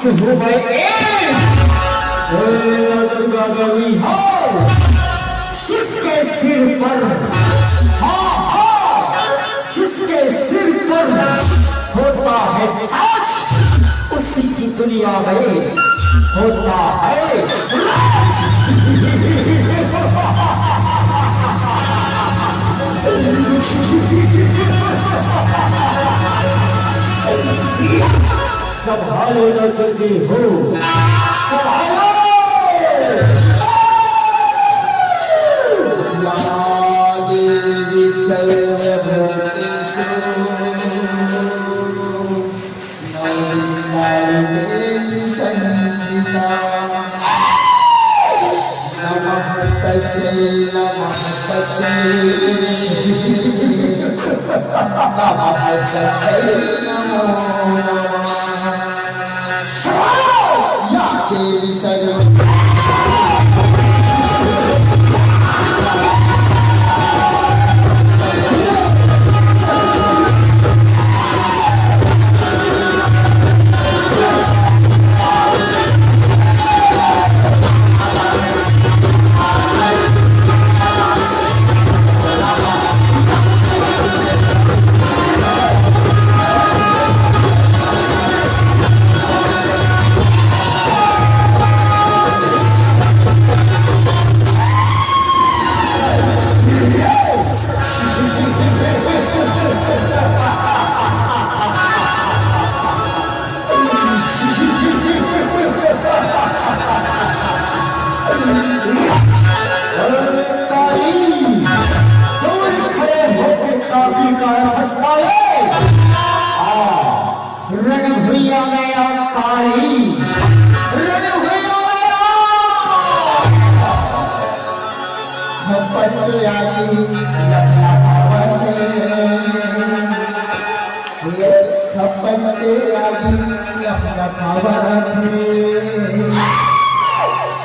हो गए दुर्गा देवी हो जिसके सिर पर हाँ हाँ जिसके सिर पर होता है ताज उसी की दुनिया में होता है संभालो न तुझे हो संभालो देवी सर्वभूतेषु नमस्ते संहिता नमः तस्यै नमः तस्यै नमो नमः या देवी सर्व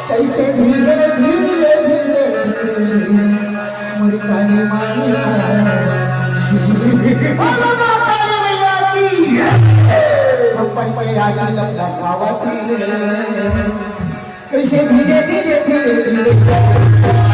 कैसे धीरे धीरे धीरे धीरे मुर्खानी मानिया लपला खावाती कैसे धीरे धीरे धीरे धीरे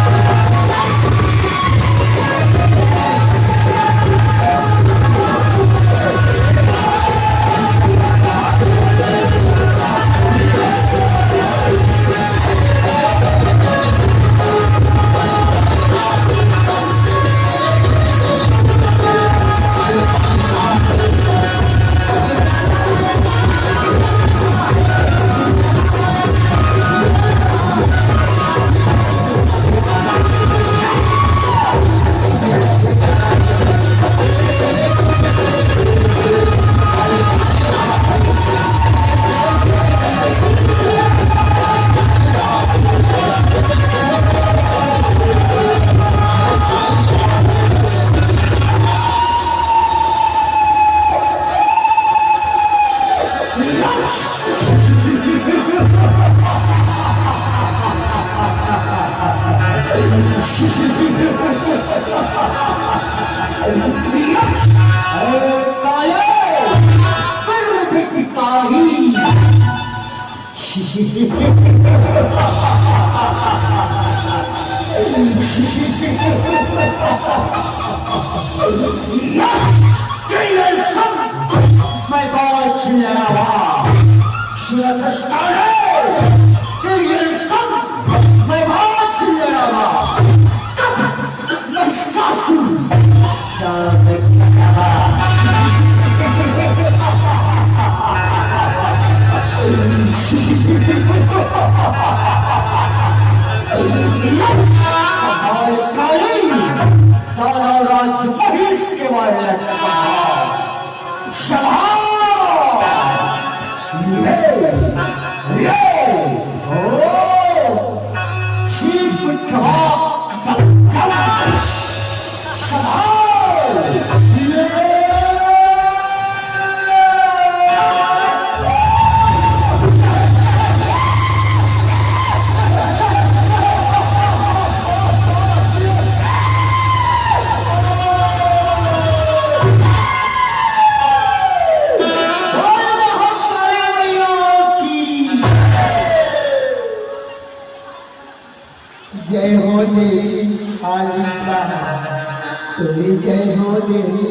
तेरी जय हो तेरी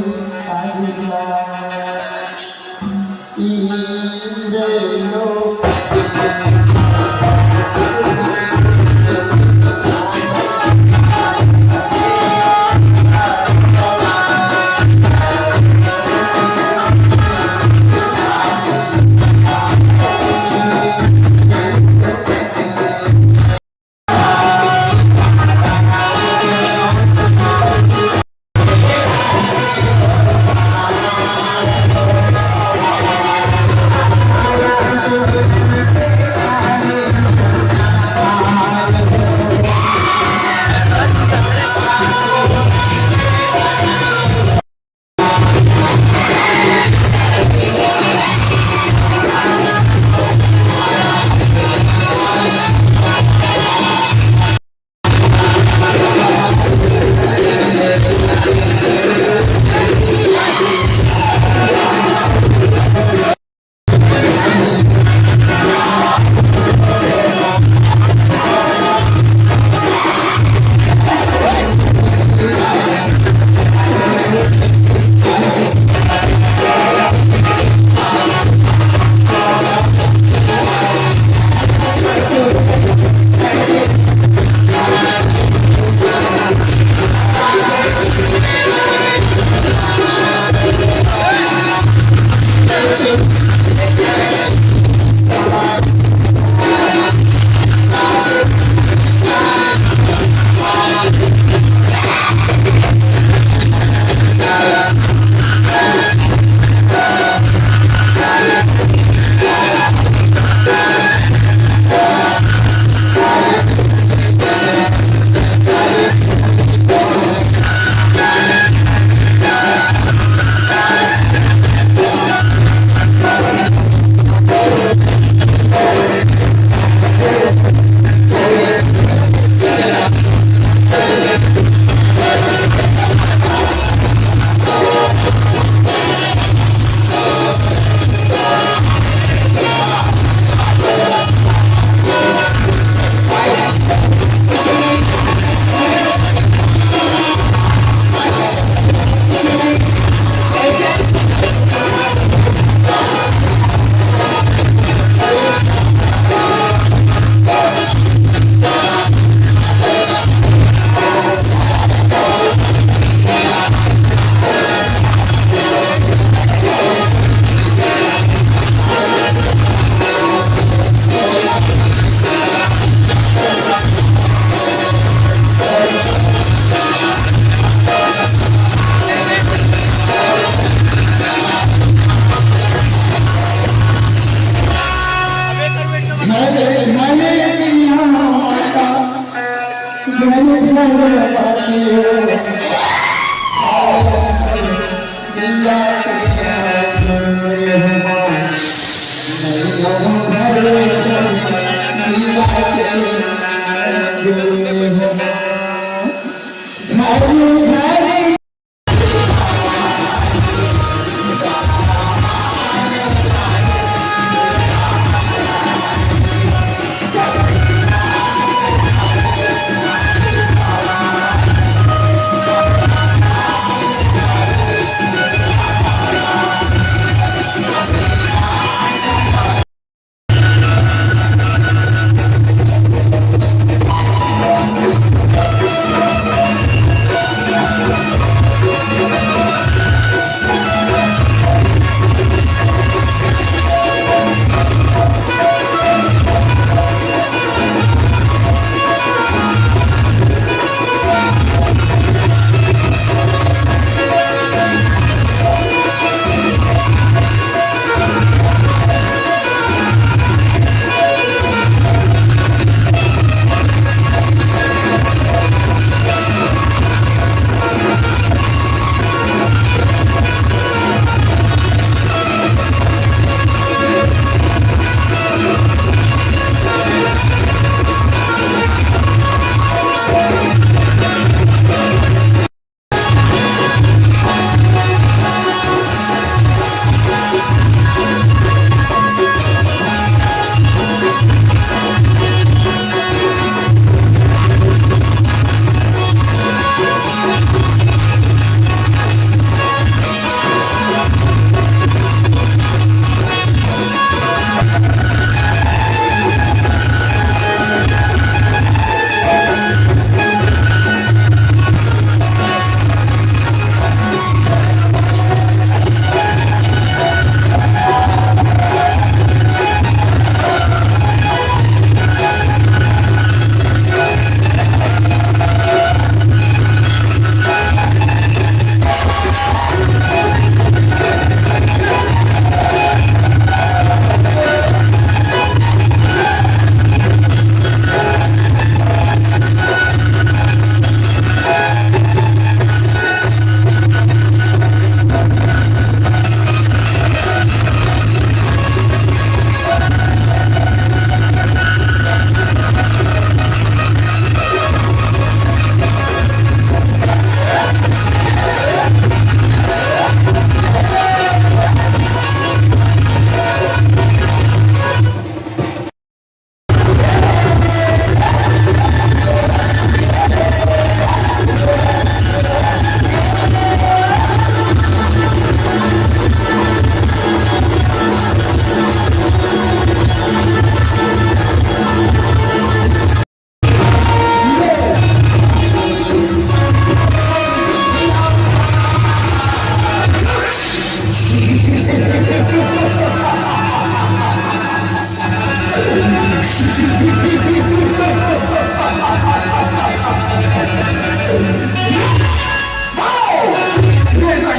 आज्ञा इंद्र लोक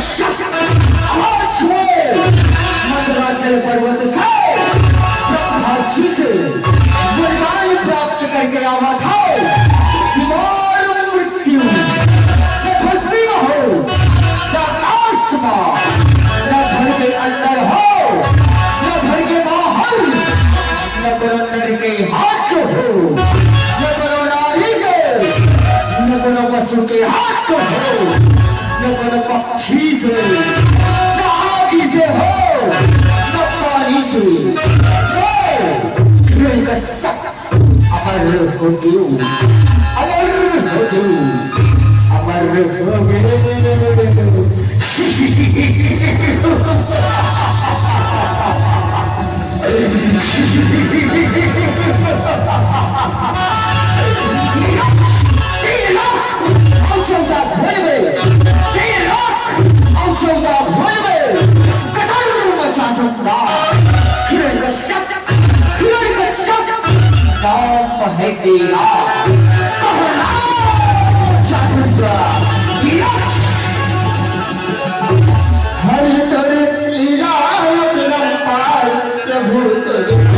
शक आज हुए मंदराचल पर्वत से ब्रह्माजी से वरदान प्राप्त करके आवा था बीमार मृत्यु न धरती में हो न आसमां न घर के अंदर हो न घर के बाहर न अंदर के हाथ हो न करो नारी के न करो पशु के हाथ हो न करो पक्षी से न आगी से हो न पानी से अमर हो गयो अमर हो गयो अमर हो गयो तेरा कहना चाहूंगा हर तेरे लीला पार प्रभु तेरे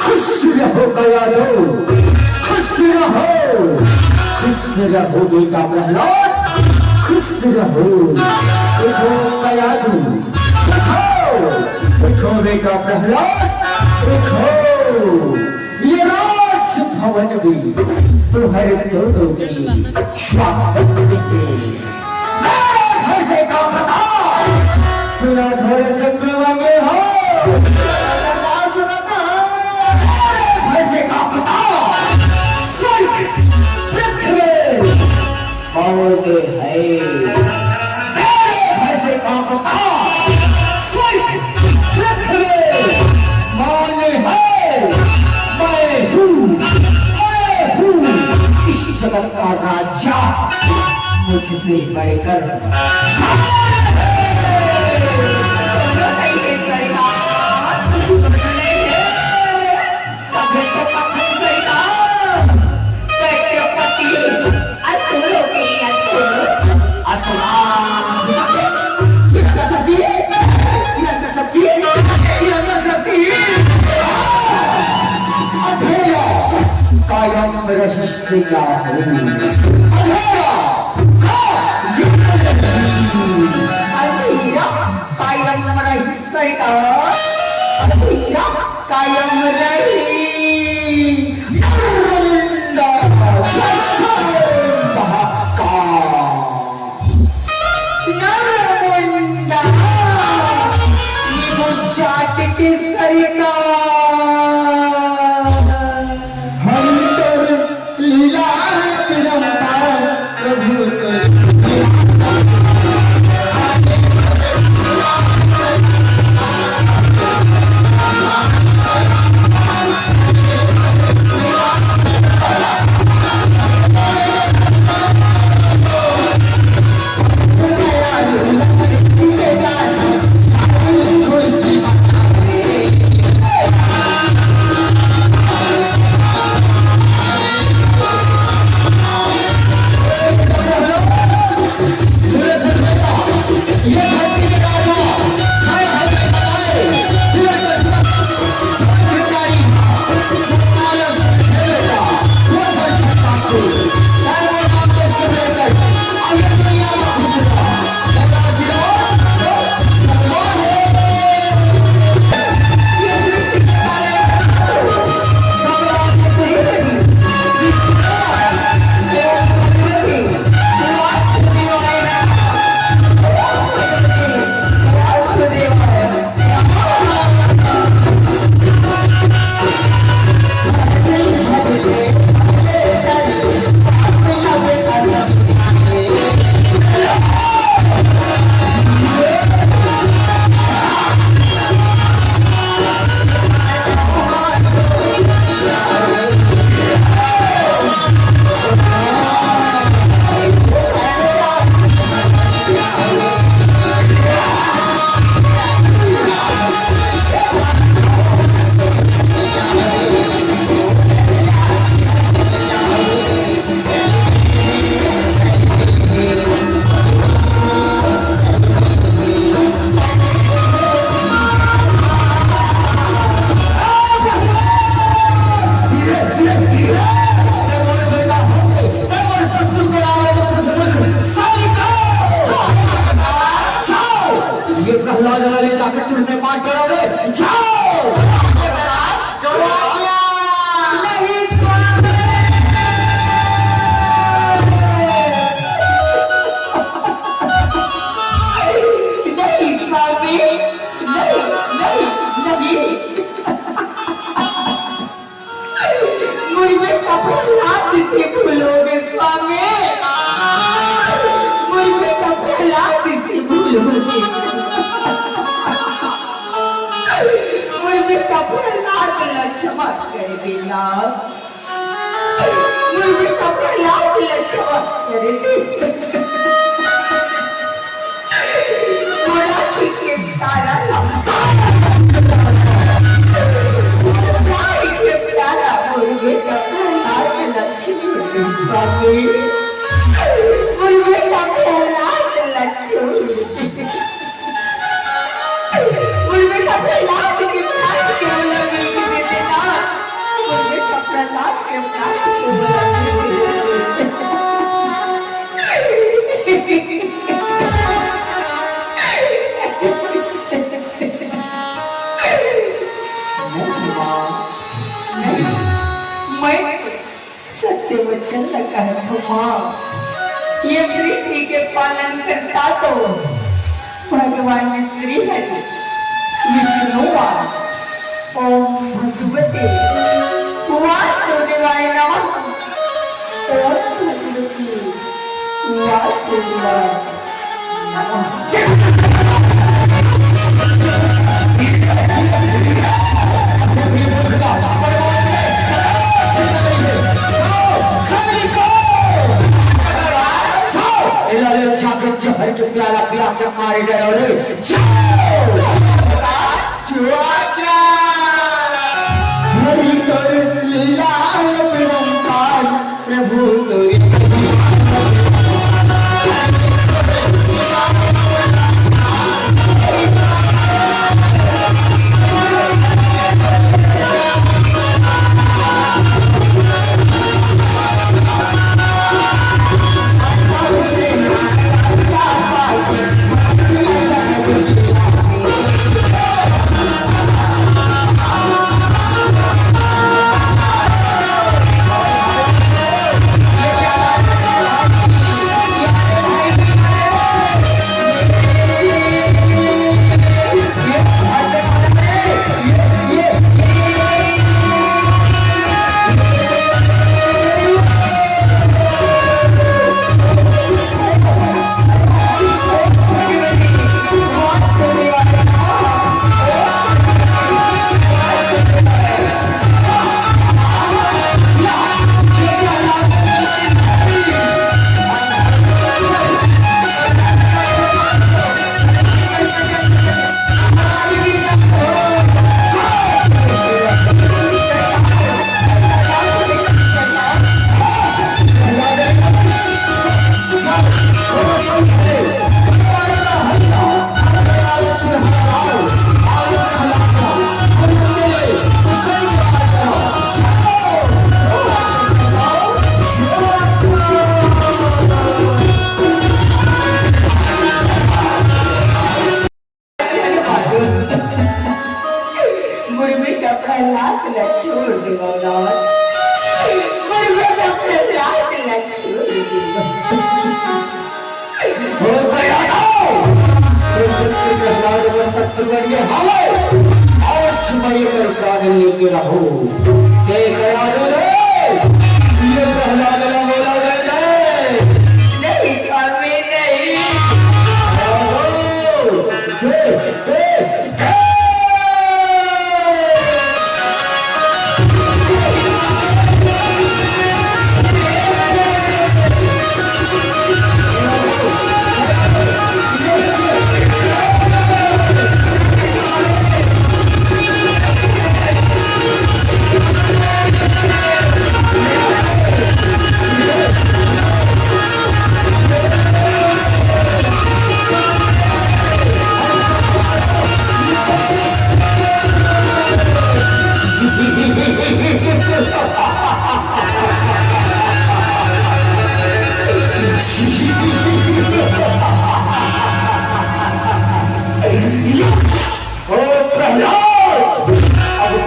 खुश रहो गया रो खुश रहो बेटा प्रहलाद खुश रहो उठो गया तू उठो बेटा प्रहलाद उठो ये राज भवन भी तुम्हारे दोनों की स्वागत घर से काम बता सुना थोड़े चंद्रमा में हो मौत है ऐसे का पता स्वर्ग पृथ्वी मान है मैं हूँ इस जगत का राजा मुझसे बढ़कर कायम रहस्य भोलानाथ मुझे तो प्रहलाद लच्छा अरे थोड़ा ठीक है तारा लंबा प्यारा मुझे तो प्रहलाद लच्छा स्वामी मुझे तो प्रहलाद लच्छा मुझे तो प्रहलाद के प्यार के लगे देना मुझे तो प्रहलाद के प्यार के मैं सत्य वचन लगा है भगवान ये सृष्टि के पालन करता तो भगवान श्री हरि विष्णुवा ओम भगवते वासुदेवाय नमः ओम भगवते वासुदेवाय भर के प्याला पिला के मारे गए हरि कर लीला विलंकार प्रभु लेके रहो ये प्रहलाद न बोला नहीं स्वामी नहीं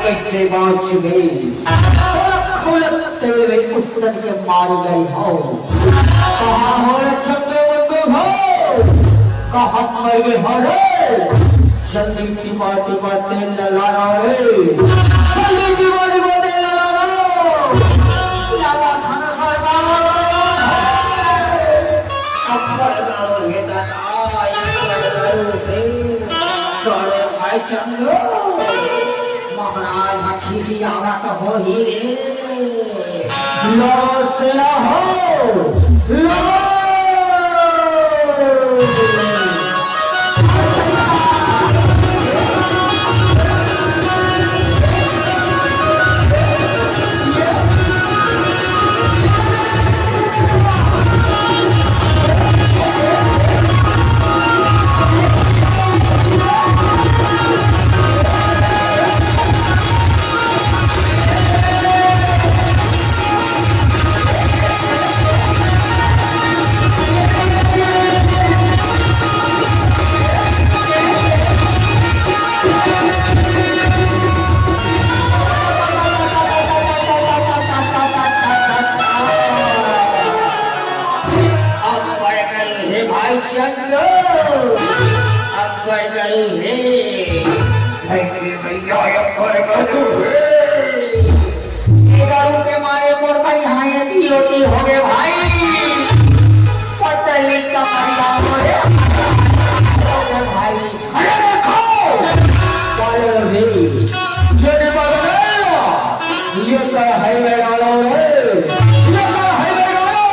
कैसे बाँच गई तेरे उसन के मार गई हो कहाँ हो चंद्रबंधु हो कहाँ मर गए हो रे जल्दी की बाटी बातें लगा रे जल्दी की बाटी बातें लगा लाला खाना सरकार अकबर गाँव है दादा ये चोरे भाई चंद्र महाराज खीसी आगा तो हो ही रे लो से ना हो लो के मारे मोरका यहाँ ये होती हो गए भाई पतली का भाई अरे देखो बोलो रे ये नहीं बदले ये तो हाईवे डालो रे ये तो हाईवे डालो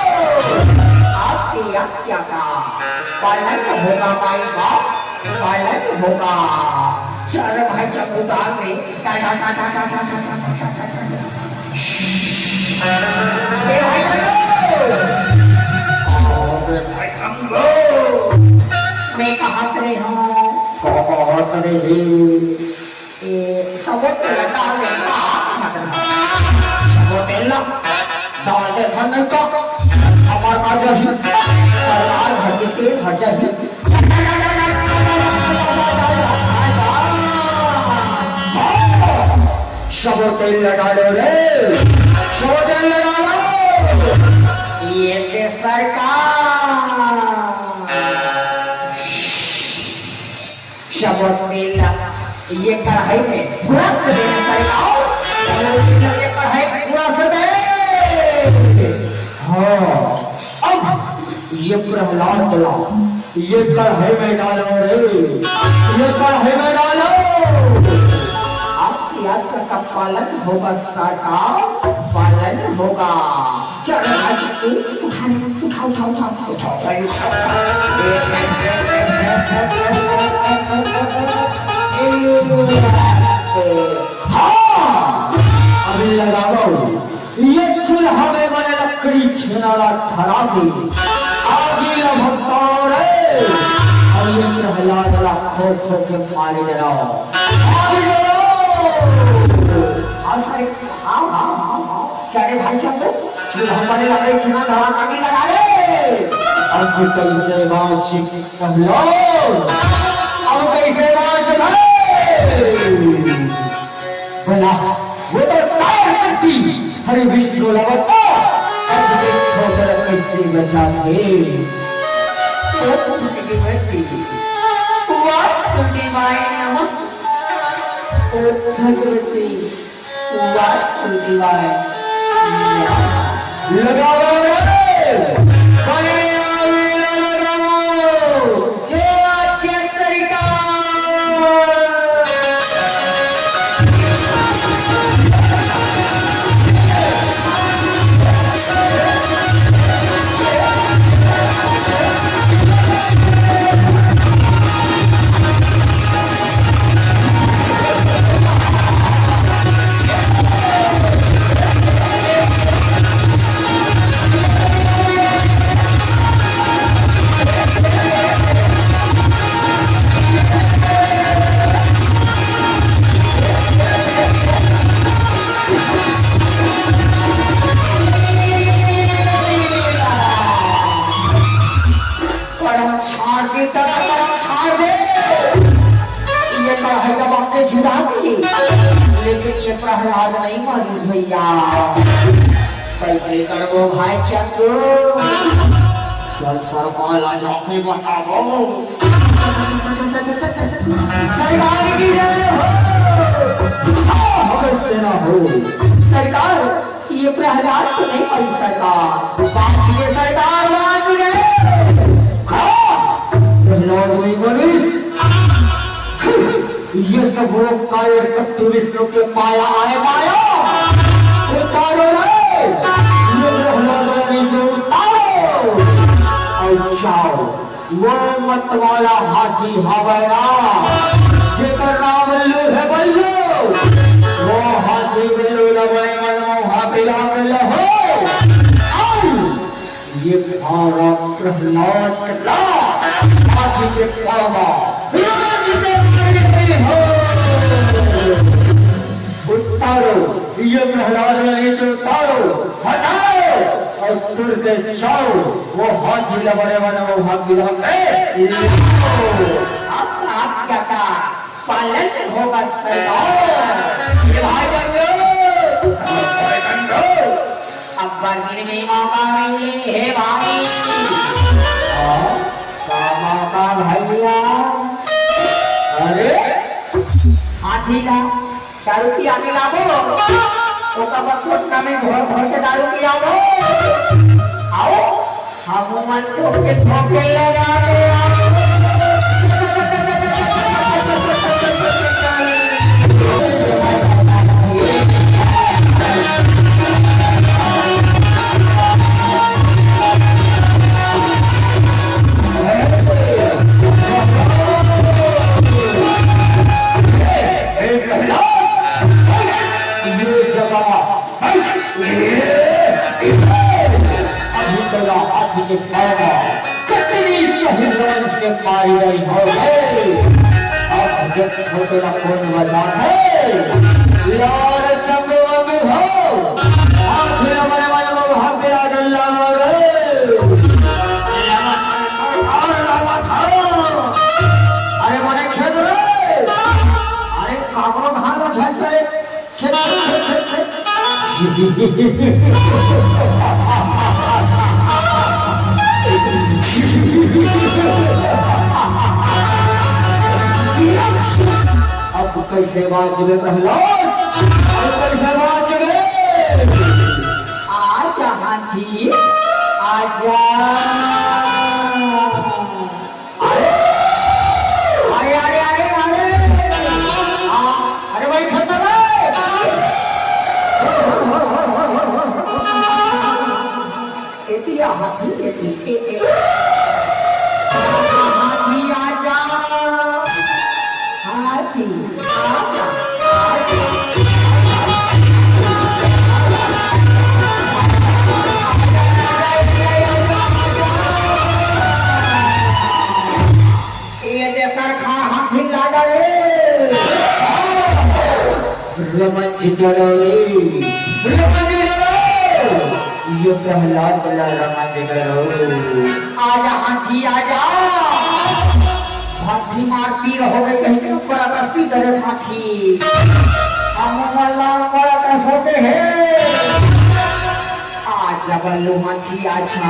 आपकी क्या का पालन होगा भाई बाप पालन होगा चल भाई चकुदार ने टाटा टाटा टाटा टाटा मैं कहा करे हूँ सबोटे डाल देगा सबोटे डाल दे धन का हमारे पास सरकार भर के तेल भर जाए सबोटे लगा लो रे सबोटे लगा लो ये के सरकार सबोटे ये कढ़ाई में थोड़ा सा दे सरकार ये कढ़ाई में थोड़ा सा दे हाँ अब ये प्रहलाद डला ये कढ़ाई में डालो रे ये कढ़ाई में डालो आपकी आज्ञा का पालन होगा सरकार पालन होगा चलो भाई उठा हाँ अभी लगाओ ये चूल्हा में बने लकड़ी छेनाला खराबी आगे भक्तों रे और ये प्रहलाद ला खो खो के मारे जलाओ चले भाई चलो चूल्हा बने लकड़ी छेना धरा आगे लगा ले अब कैसे वांछित कहलो अब कैसे वांछित बोला वो तो तार करती हरि विष्णु लवता अब देखो जरा कैसे बचाते वासुदेवाय नमः ओ भगवती वासुदेवाय लगाओ रे जय आज्ञा सरकार लेकिन ये प्रहलाद नहीं मानिस भैया कैसे करबो भाई चंदू चल सरकार आ जाके बताओ सरकार की जय हो सेना हो सरकार ये प्रहलाद तो नहीं मानी सरकार बांचिए सरकार बांच गए प्रहलाद नहीं मानिस ये सब वो कायर कट्टू विष्णु के पाया आए माया उतारो रे ये प्रहलाद नीचे उतारो और जाओ वो मत वाला हाथी हवाया जेकर नाम बल्लू है बल्लू वो हाथी बल्लू लबड़े मनो हाथी आगे लहो ये भारा प्रहलाद का हाथी के पावा उतारो ये प्रहलाद नीचे उतारो हटाओ और तुर के जाओ वो हाथी लबड़े वाला हाथी आपका आज्ञा का पालन होगा सरदार। ये भाई बंदो अब बरगीर में मौका मिली है भाई। का भैया अरे हाथी का दारू की आगे लागो तो कब कोटना में घोर घोर के दारू की आओ आओ हम मन को के ठोके लगा दे मारी गई हो अब छोटे ना कौन वजह है यार चंद्रवंग हो हाथी हमारे मन में भाग गया गल्ला रे अरे मने खेत रे अरे काकरो धान का छत करे खेत अब कैसे बाजबे प्रहलाद कैसे बाजबे आजा हाथी आजा अरे अरे अरे अरे अरे भाई खत्म हाथी हाथी आजा हाथी आजा हाथी लागा रमन करो ये प्रहलाद वाला रमन करो आजा हाथी आजा हाथी मारती रहोगे कहीं के ऊपर आकाशी करे साथी हम वाला बड़ा कसोते हैं आजा बल्लू हाथी आजा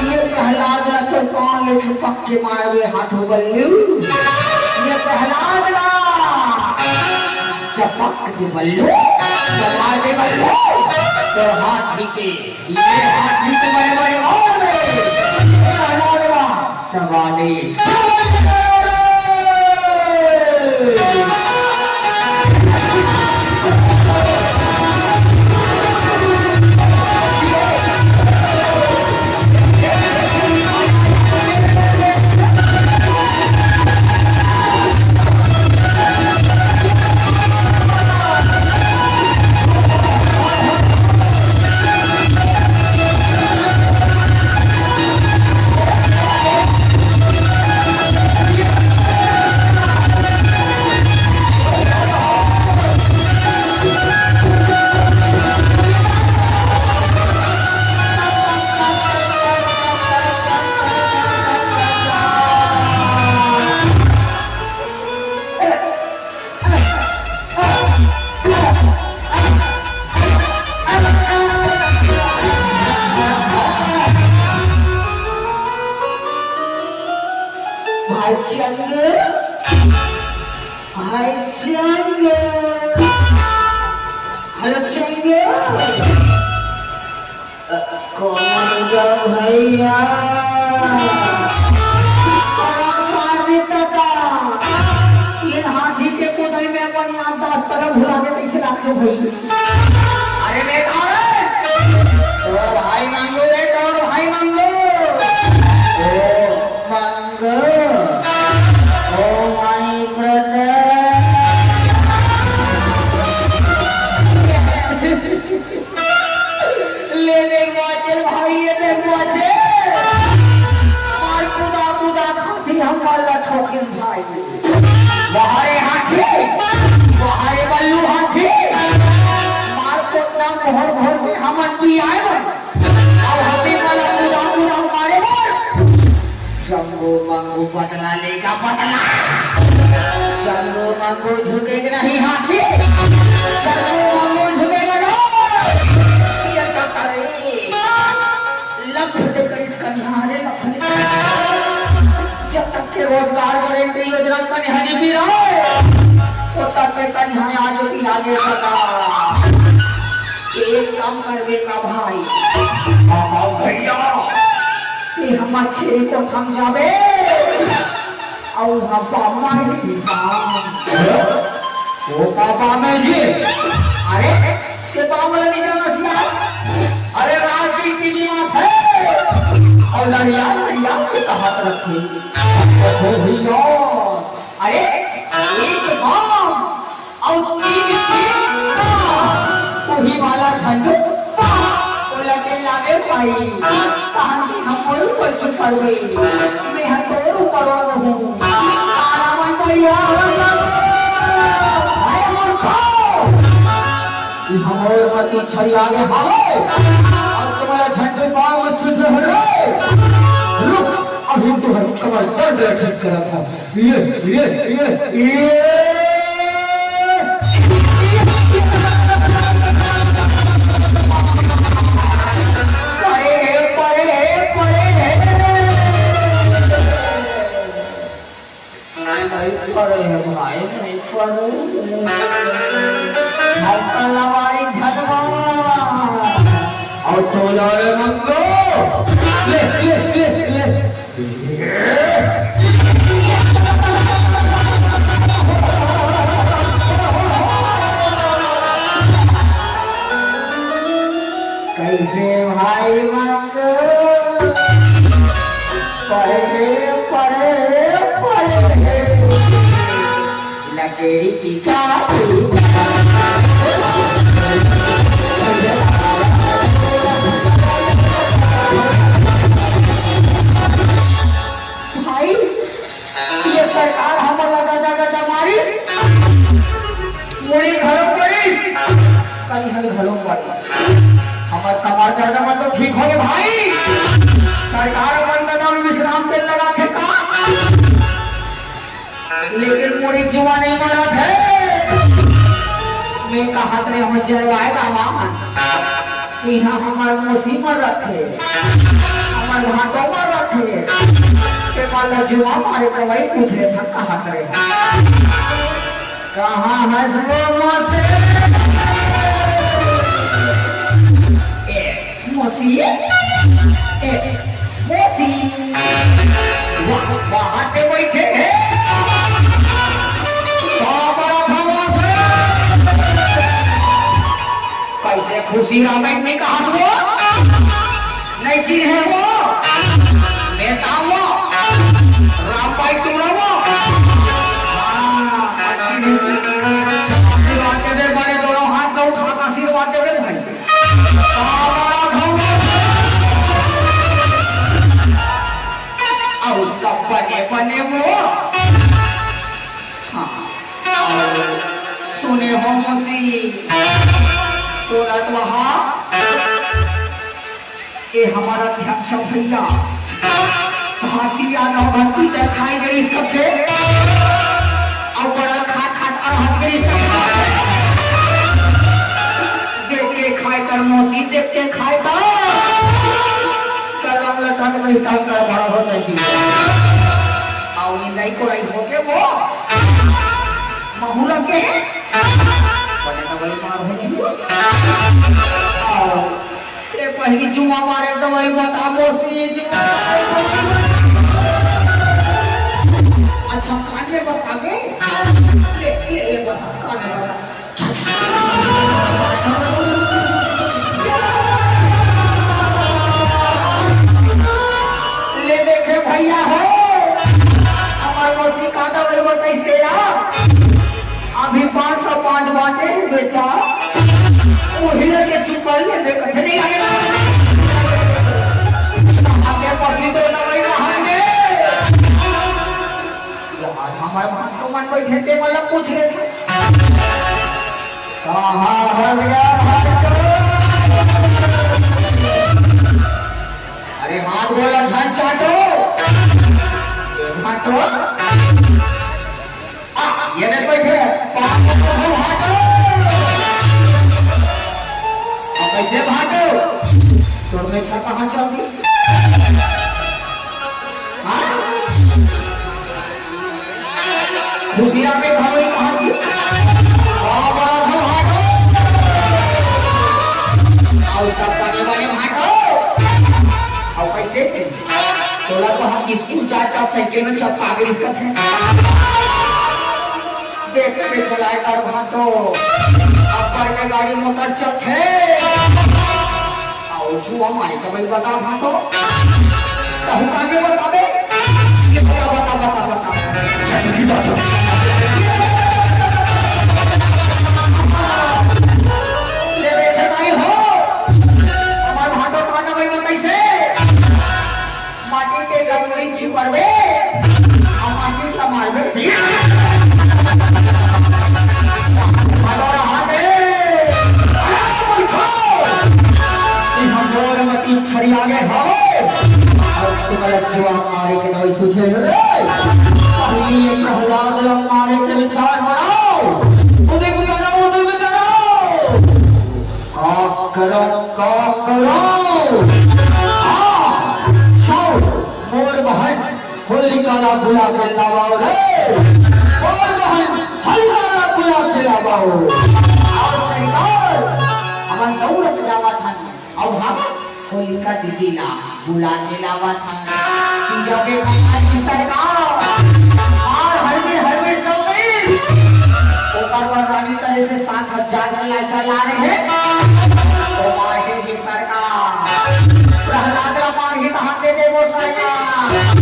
ये प्रहलाद ला तो कौन ले छुपक के मारे हाथों बल्लू ये प्रहलाद ला चपक के बल्लू मार दे बल्लू तो हाथी के ये हाथी के बड़े बड़े बाल में प्रहलाद ला चबा दे हेलो चंगे कौन भैया छोड़ देता था ये हाथी के को क्यों भाई? अरे मैं कौन है? तो भाई मांगो रे, तो भाई मांगो। ओ मांगो, ओ माय ब्रदर। ले देख बाजे भाई, ये देख बाजे। मार कुदा कुदा खाती हम वाला ठोकिन भाई। वहारे हाथी, वहारे बल्लू हाथी। मार कोटना मोहर भर के हम की आए बन। अब हबी वाला कुदा कुदा मारे बोल। शंभू मंगू पटना लेगा पटना। शंभू मंगू झुकेगा नहीं हाथी। शंभू मंगू झुकेगा ना। ये क्या करे? लक्ष्य देकर इसका निहारे लक्ष्य। जब तक के रोजगार करेंगे योजना का निहारी भी रहे, तो तब तक का निहारे आगे बढ़ा। एक काम करवे का भाई। भैया कि हम अच्छे को थम जावे और हम पापा ही वो पापा में जी। अरे के पापा नहीं जाना सिया। अरे राजी की बात है और लड़िया लड़िया के कहा रखे। भैया अरे एक काम और तीन वही वाला झंडू तो लगे लागे भाई। कहानी हम ऊपर छुप गई। मैं हम तो ऊपर हूँ। तारा मन भैया भाई मूर्खो, हमारे पति छई आगे हालो और तुम्हारा झंडे पाँव में सुझ हरे। रुक, अभी तो हम कमर दर्द ठीक करा था। ये परे है भाई, नहीं परे। हम तलवारी झटवा और तो लारे मंगो ले ले ले ले कैसे भाई मंगो पढ़े पढ़े पढ़े लकेड़ी चिका भाई ये सरकार हमारा दादा मारिस मुड़ी घरों पड़िस कहीं हमें घरों पड़िस हमारे कमर दर्द में तो ठीक हो गए भाई। सरकार बंदा विश्राम तेल लगा थे का, लेकिन मुड़ी जुआ नहीं मारा थे। मैं कहा हाथ में हम जलवाएगा मान यहाँ हमारे मुसीबत रखे हमारे घाटों में रखे के माला जुआ मारे तो वही पूछ रहे था कहा करे कहाँ है से मोसी मोसी वहाँ पे बैठे हैं कैसे खुशी रामायण में कहा वो नहीं चीज है वो नेता वो राम भाई तूरा वो आशीर्वाद दे बड़े दोनों हाथ का उठा आशीर्वाद दे भाई और सब बने बने वो हाँ सुने हो मुसी तुरंत वहाँ ये हमारा अध्यक्ष भैया भारतीय नौभर्ती खाई गई सबसे और बड़ा खाट खाट अरहत गई देख के खाए कर मौसी देख के खाए कर कलम लटक नहीं कर बड़ा होता है और नहीं को नहीं होके वो महू लगे पहली जुआ मारे दवाई बता मोसी अच्छा खाने बता दे ले बता खाने बता बताइए तेरा अभी 505 बाटे बेचा वो हिलर के चुप कर ले देखते नहीं आगे आगे पसी तो ना भाई रहेंगे यार हमारे मन तो मन कोई खेते मतलब पूछ रहे थे कहाँ है यार अरे हाथ बोला धन चाटो हाटो ये नहीं बैठे भाटो अब कैसे भाटो तो में कहाँ चलती खुशियां में घरों कहाँ थी बड़ा था भाटो और सब करने वाले भाटो और कैसे थे तोला तो हम स्कूल जाता साइकिल में चपका के इसका थे देख के चलाए कर भाटो अब पर के गाड़ी मोटर चल थे और जो हमारे तो भाई बता भाटो कहूँ का में बतावे ये बता ले देखे नहीं हो हमारे भाटो का भाई कैसे माटी के गमली छिपरवे और माचिस का मारवे छड़ी आगे हवे और तुम्हारा जवान मारे के नई सोचे रे पहली एक प्रहलाद लग मारे के विचार बनाओ उदय बनाओ करो मोर बहन होलिका बुला के लावाओ रे मोर बहन होलिका बुला के लावाओ और सरकार हमार दौड़त जावा था और हम होलिका दीदी ला बुला के लावा था कि जब एक हमारी सरकार और हर में चल गई तो रानी तरह से 7,000 ला चला रहे हैं तो मारे ही सरकार प्रहलाद ला मार ही हाथे दे वो सरकार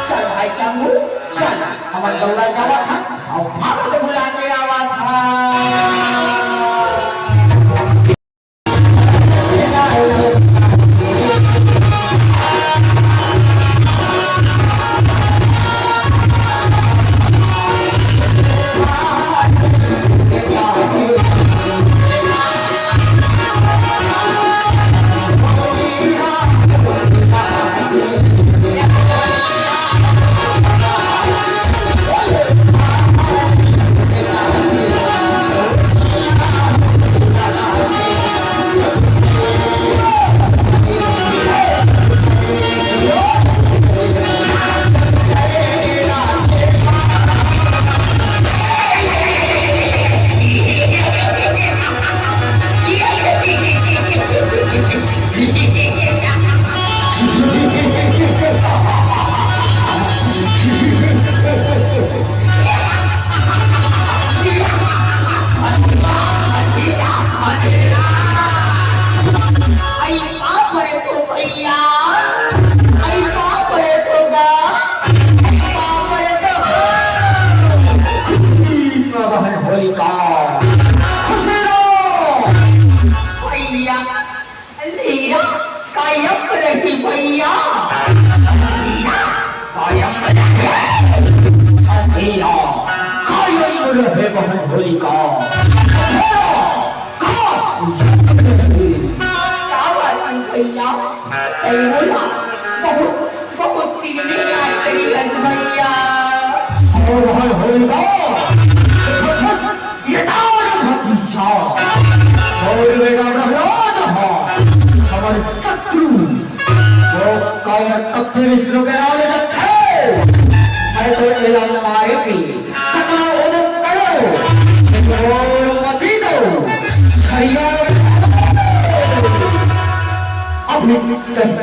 चल भाई चंगू चल हमारे दौड़ा जावा था और भागत बुला के आवा था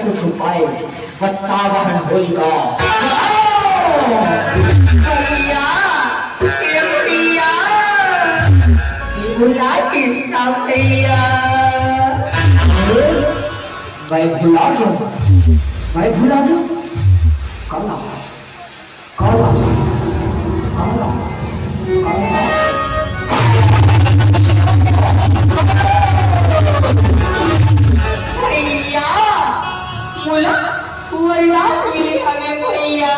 कुछ उपाय बतावहन होलिका मैं भुला गया कल भैया मुला वरदान मिले हमें भैया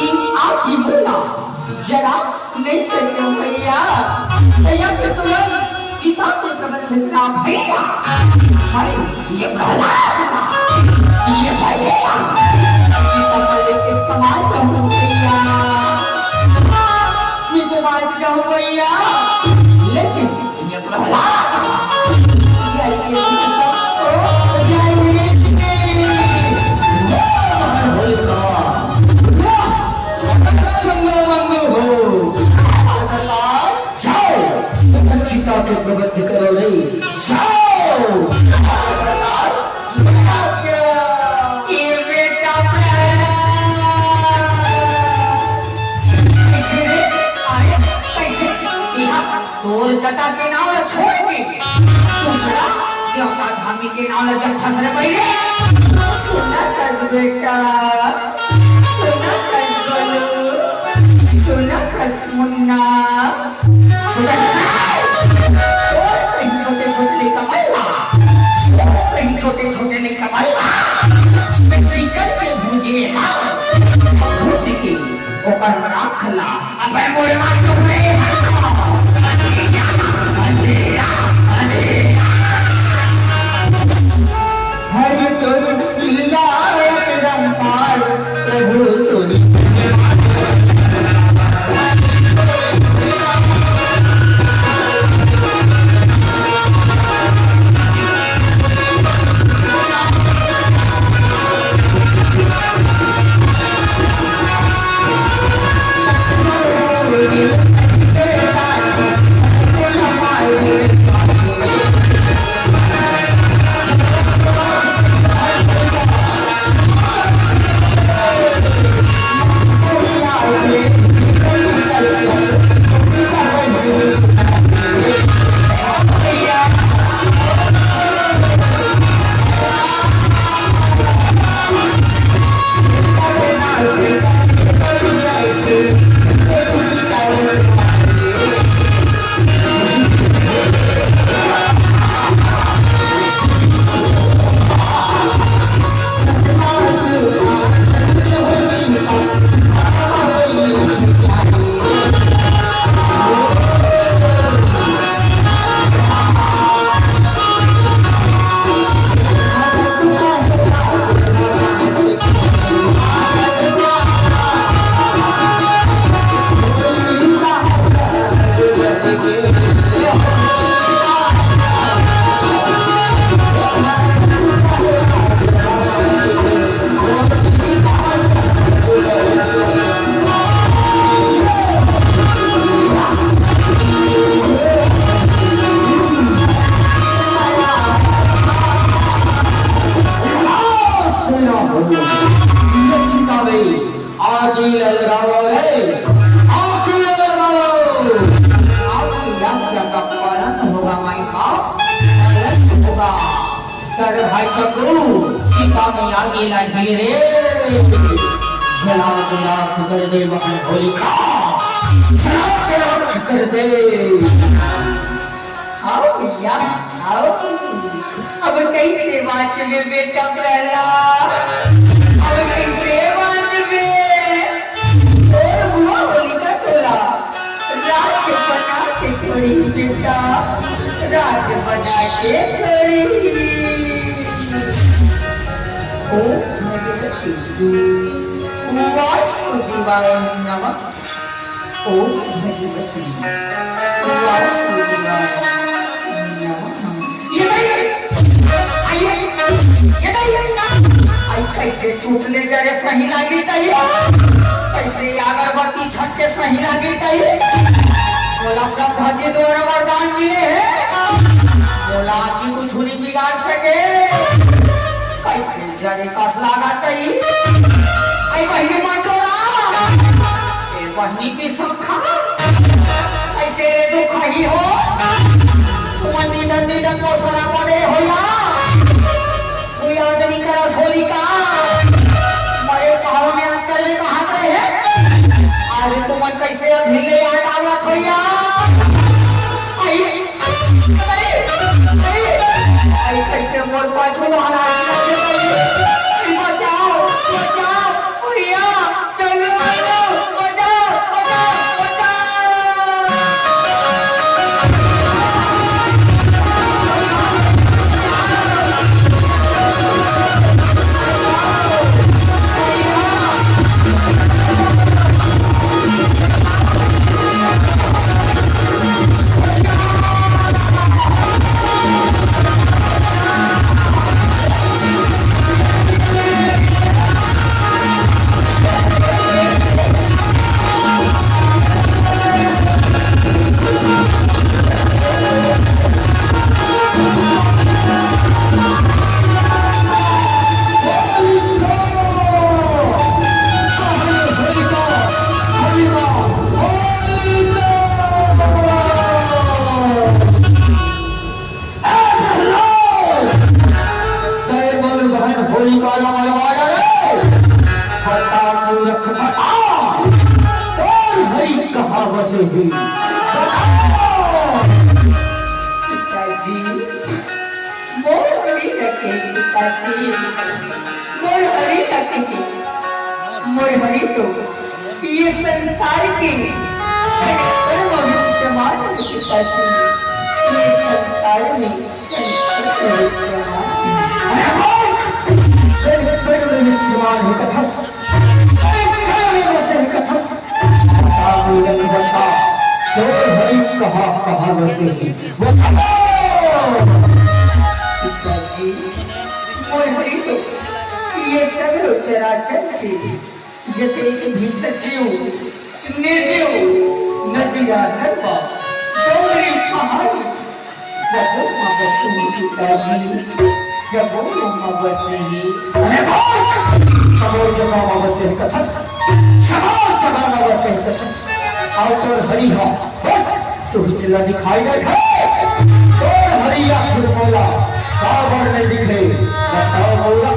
इन आखी मुला जरा नहीं सके भैया भैया के तुरंत चिता के प्रबंधन का भैया अरे ये प्रहलाद ये भैया के समाज हो भैया मैं तो बात जाऊं भैया लेकिन ये प्रहलाद सीता के प्रगति करो नहीं जाओ ये बेटा कैसे तोर कथा के नाम छोड़ के दूसरा देवता धामी के नाम जब फंसने पड़े सुना कर बेटा सुना कर बोलो सुना कर मुन्ना सुना छोटे छोटे कमला छोटे छोटे में कमला चिकन के भूजे भूज के ओकर राखला अब मोरे मासो में हरि तुर लीला रंपार प्रभु तुरी सर भाई चक्रू सीता में आगे लगी रे जला के आँख कर दे बहन होलिका जला के आँख कर दे आओ भैया आओ अब कैसे बाँचबे बेटा प्रहलाद अब कैसे बाँचबे और बुआ होलिका तोला राज बना के छोड़ी बेटा राज बना के छोड़ी ओ भगवती वासुदेवाय नमः ओ भगवती वासुदेवाय नमः ये कैसे चूट ले जरे सही लागी तई कैसे अगरबत्ती छटके सही लागी तई बोला ब्रह्मा जी द्वारा वरदान दिए हैं बोला कि कुछ नहीं बिगाड़ सके कैसे जरे कस लागा तई आई बहनी माटोरा ए बहनी पे सुखा कैसे दुख ही हो तुम निधन निधन को सरा पड़े हो या कोई आदमी करा सोली का मरे पहाड़ों में अंतर में कहाँ रहे आज तुम कैसे से अभी ले आना खोया आई आई कैसे मोर पाछू वाला बचाओ बचाओ भैया चलो बचाओ बचाओ बचाओ पिताजी मोर हरी रखे पिताजी मोर हरी रखे मोर हरी तो ये संसार के विद्यमान है पिताजी ये संसार में कहा वैसे ही पिताजी मोर हरी तो ये सगरो चराचर के जते के भी सचिव निर्देव नदिया नरवा डोंगरी पहाड़ी सबो मबसनी पिताजी सबो मबसनी अरे सबो जगह मबसनी कथस सबो जगह मबसनी कथस आउटर हरी हो बस तो चला दिखाई दे और हरिया खुद बोला काबर ने दिखे बताओ बोला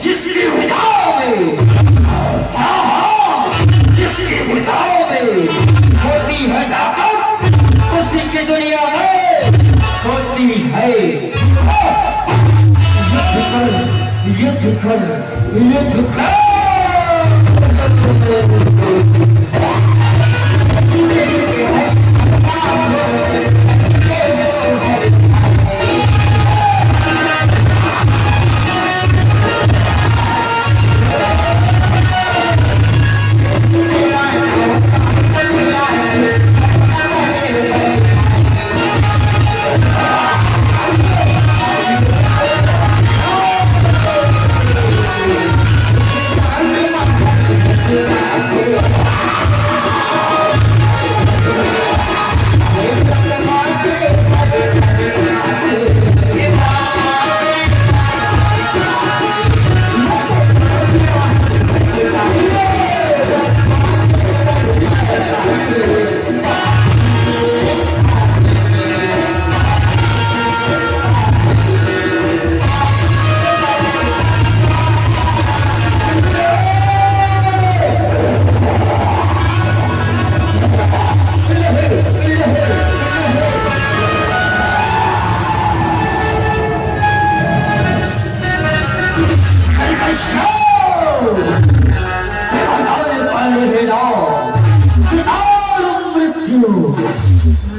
जिसकी भुजाओं में युद्ध कर, युद्ध कर।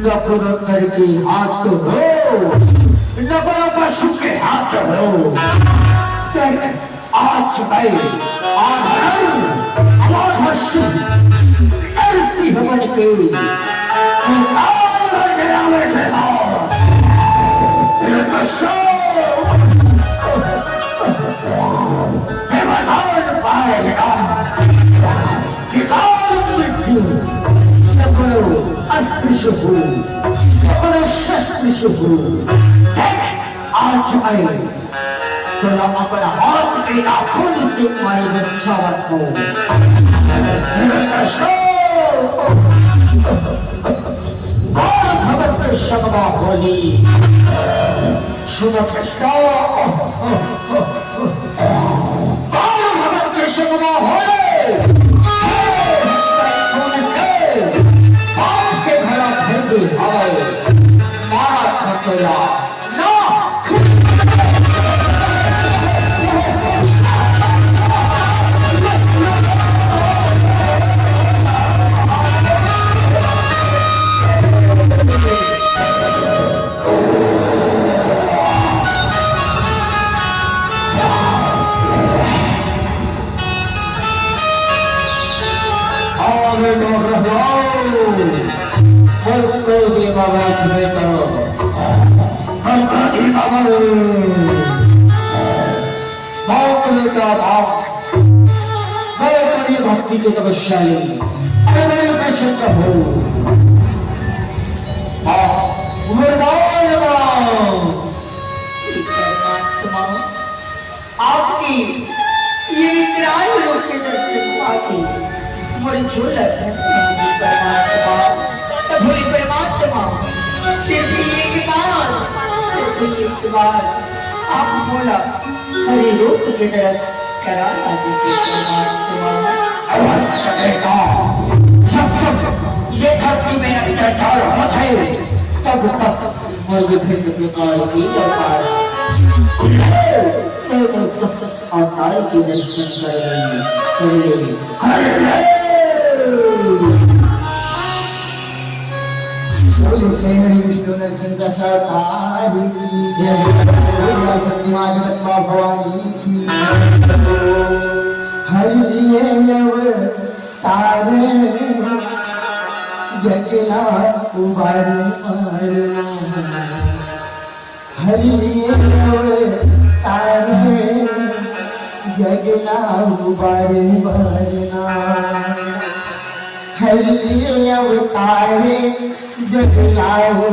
नगरों करके हाथ हो, नगरों का शुक्र हाथ हो। आज मैं हमारा शुभ ऐसी हमन के अस्त्र शुभ शस्त्र शुभ। आज आए तो अपना हाथ के नाखून से मारी बचावत हो। भगत शब्दा होली सुनत भगत के शब्दा होली मारा खतरा ना भक्ति के तपस्याली हो आपकी ये विकराल रूप के दर्शन पाके मुझे झूलत है परमात्मा सिर्फ एक बार आप बोला हरे रूप के दर्श करा ये धरती में अत्याचार मत है तब तक मुझे भिन्न प्रकार की सरकार अवतार के दर्शन करेंगे। विष्णु नरसिंह दशावतारी सत्यमा जगन्मा भवानी की हरि लिए तारे जगना कुमार हरि लिए तारे जगना कुमार हरि लिए अवतारे जगलाओ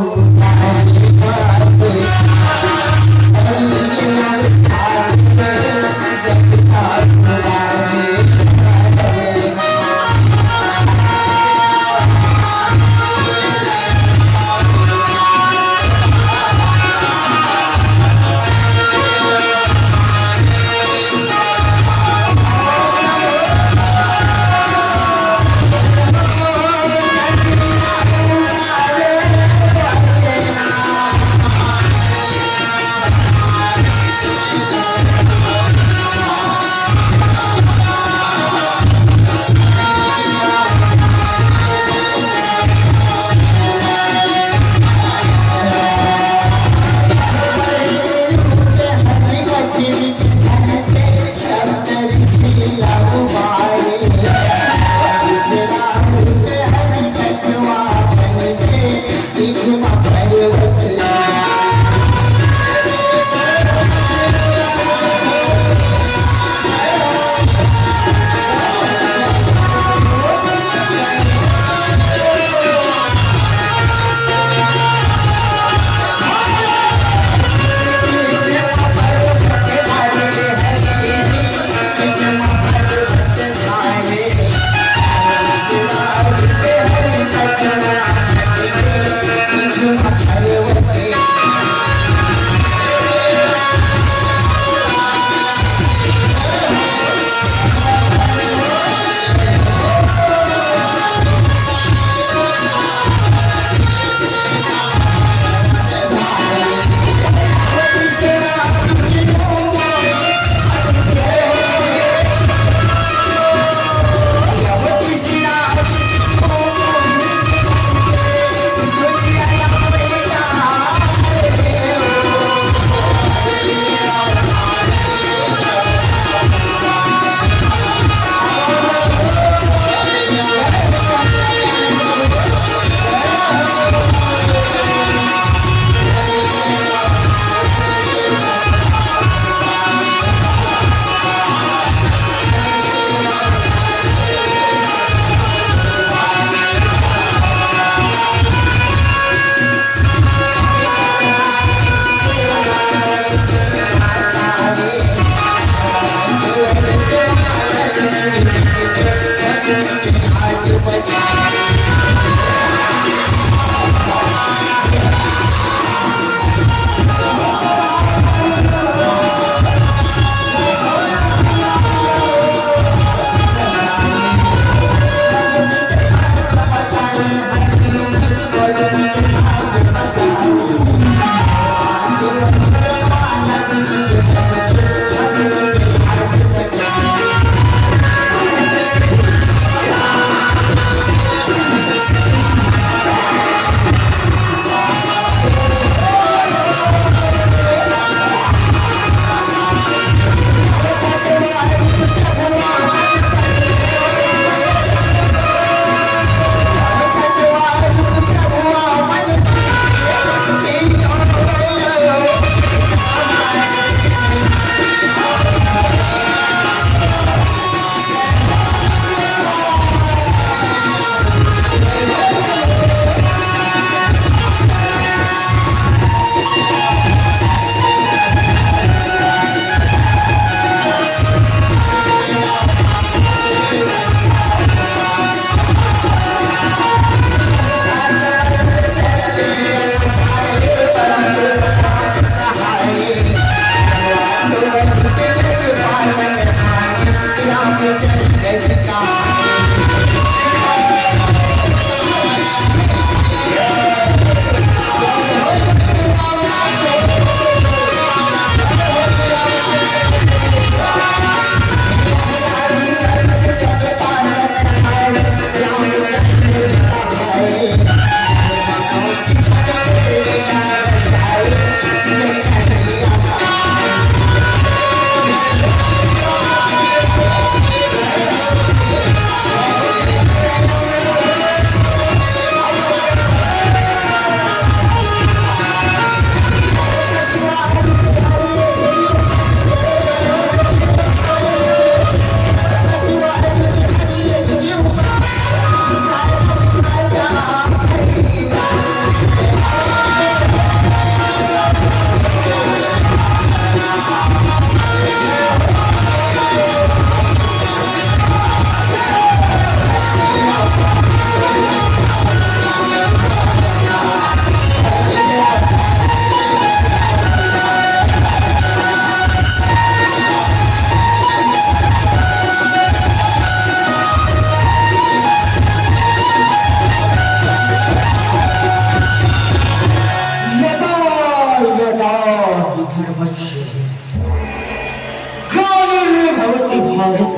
भगवती भावित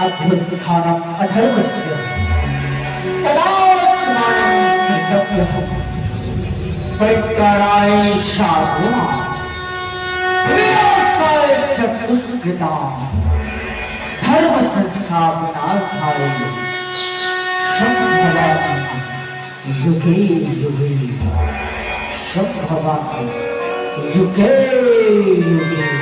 अद्भुत खानम अधर्मस्य तदात्मानं सजप्यः परिकराय साधुना प्रियासाय चतुष्कृता धर्म संस्थापनार्थाय संभवामि युगे युगे संभवामि युगे युगे